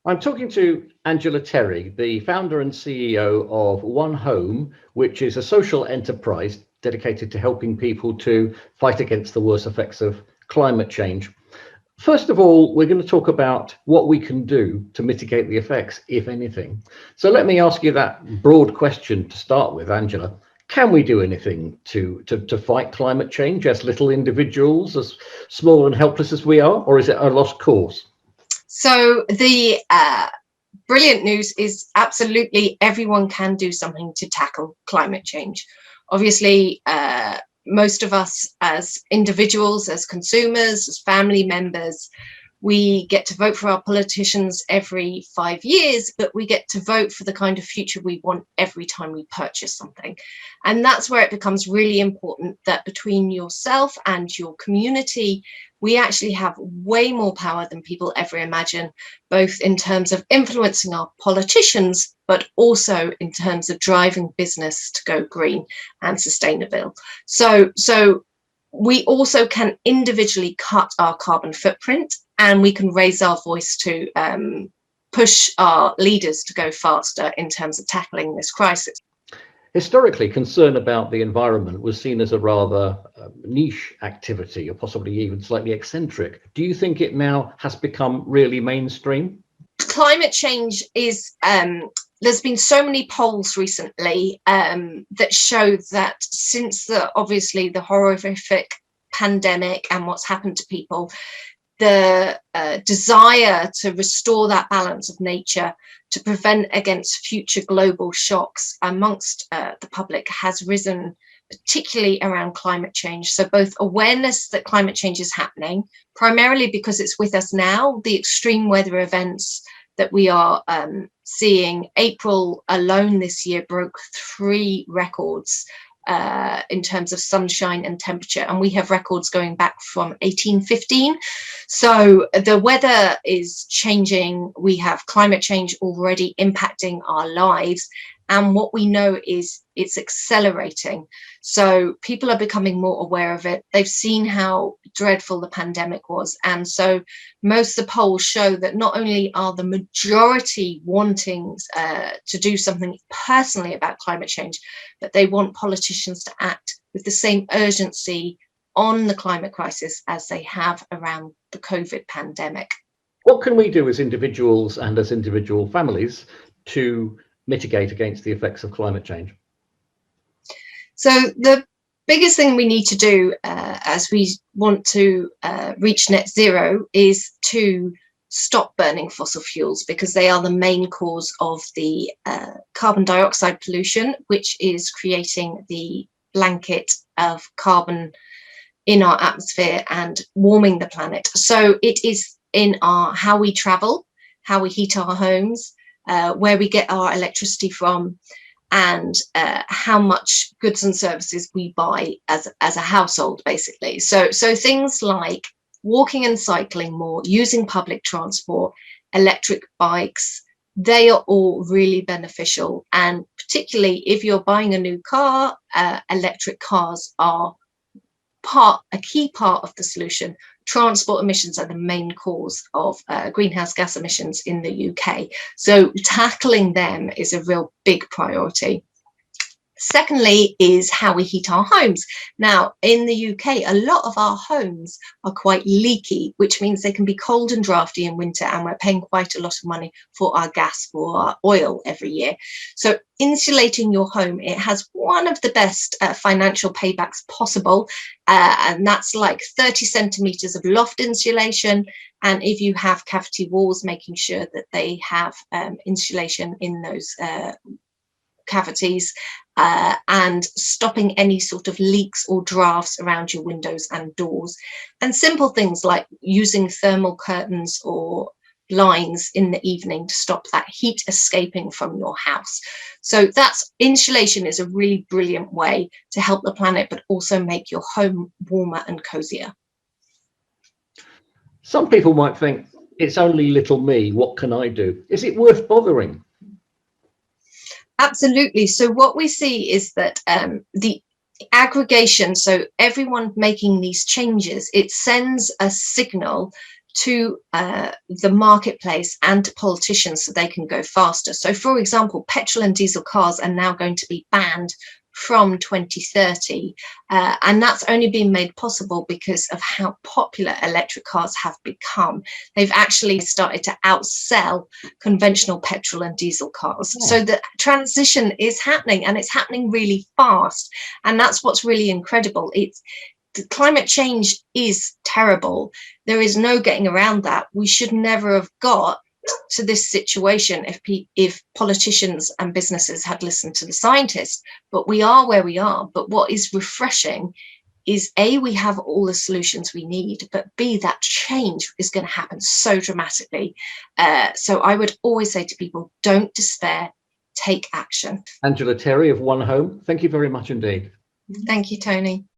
I'm talking to Angela Terry, the founder and CEO of One Home, which is a social enterprise dedicated to helping people to fight against the worst effects of climate change. First of all, we're going to talk about what we can do to mitigate the effects, if anything. So let me ask you that broad question to start with, Angela. Can we do anything to fight climate change as little individuals, as small and helpless as we are, or is it a lost cause? So the brilliant news is absolutely everyone can do something to tackle climate change. Obviously, most of us as individuals, as consumers, as family members, we get to vote for our politicians every 5 years, but we get to vote for the kind of future we want every time we purchase something. And that's where it becomes really important that between yourself and your community, we actually have way more power than people ever imagine, both in terms of influencing our politicians, but also in terms of driving business to go green and sustainable. So we also can individually cut our carbon footprint, and we can raise our voice to push our leaders to go faster in terms of tackling this crisis. Historically, concern about the environment was seen as a rather niche activity, or possibly even slightly eccentric. Do you think it now has become really mainstream? Climate change is, there's been so many polls recently that show that since obviously the horrific pandemic and what's happened to people, the desire to restore that balance of nature, to prevent against future global shocks amongst the public has risen, particularly around climate change. So both awareness that climate change is happening, primarily because it's with us now, the extreme weather events that we are seeing. April alone this year broke 3 records in terms of sunshine and temperature, and we have records going back from 1815. So the weather is changing. We have climate change already impacting our lives, and what we know is it's accelerating. So people are becoming more aware of it. They've seen how dreadful the pandemic was, and so most of the polls show that not only are the majority wanting to do something personally about climate change, but they want politicians to act with the same urgency on the climate crisis as they have around the COVID pandemic. What can we do as individuals and as individual families to mitigate against the effects of climate change? So the biggest thing we need to do as we want to reach net zero is to stop burning fossil fuels, because they are the main cause of the carbon dioxide pollution, which is creating the blanket of carbon in our atmosphere and warming the planet. So it is in how we travel, how we heat our homes, where we get our electricity from, and how much goods and services we buy as a household, basically. So things like walking and cycling more, using public transport, electric bikes, they are all really beneficial. And particularly if you're buying a new car, electric cars are a key part of the solution. Transport emissions are the main cause of greenhouse gas emissions in the UK. So tackling them is a real big priority. Secondly is how we heat our homes. Now, in the UK, a lot of our homes are quite leaky, which means they can be cold and drafty in winter, and we're paying quite a lot of money for our gas or our oil every year. So insulating your home, it has one of the best financial paybacks possible, and that's like 30 centimeters of loft insulation. And if you have cavity walls, making sure that they have insulation in those cavities, and stopping any sort of leaks or drafts around your windows and doors. And simple things like using thermal curtains or blinds in the evening to stop that heat escaping from your house. So insulation is a really brilliant way to help the planet, but also make your home warmer and cozier. Some people might think, it's only little me, what can I do? Is it worth bothering? Absolutely. So what we see is that the aggregation, so everyone making these changes, it sends a signal to the marketplace and to politicians so they can go faster. So, for example, petrol and diesel cars are now going to be banned from 2030, and that's only been made possible because of how popular electric cars have become. They've actually started to outsell conventional petrol and diesel cars. So the transition is happening, and it's happening really fast, and that's what's really incredible. The climate change is terrible. There is no getting around that. We should never have got to this situation if politicians and businesses had listened to the scientists, but we are where we are. But what is refreshing is A, we have all the solutions we need, but B, that change is going to happen so dramatically. So I would always say to people, don't despair, take action. Angela Terry of One Home, thank you very much indeed. Thank you, Tony.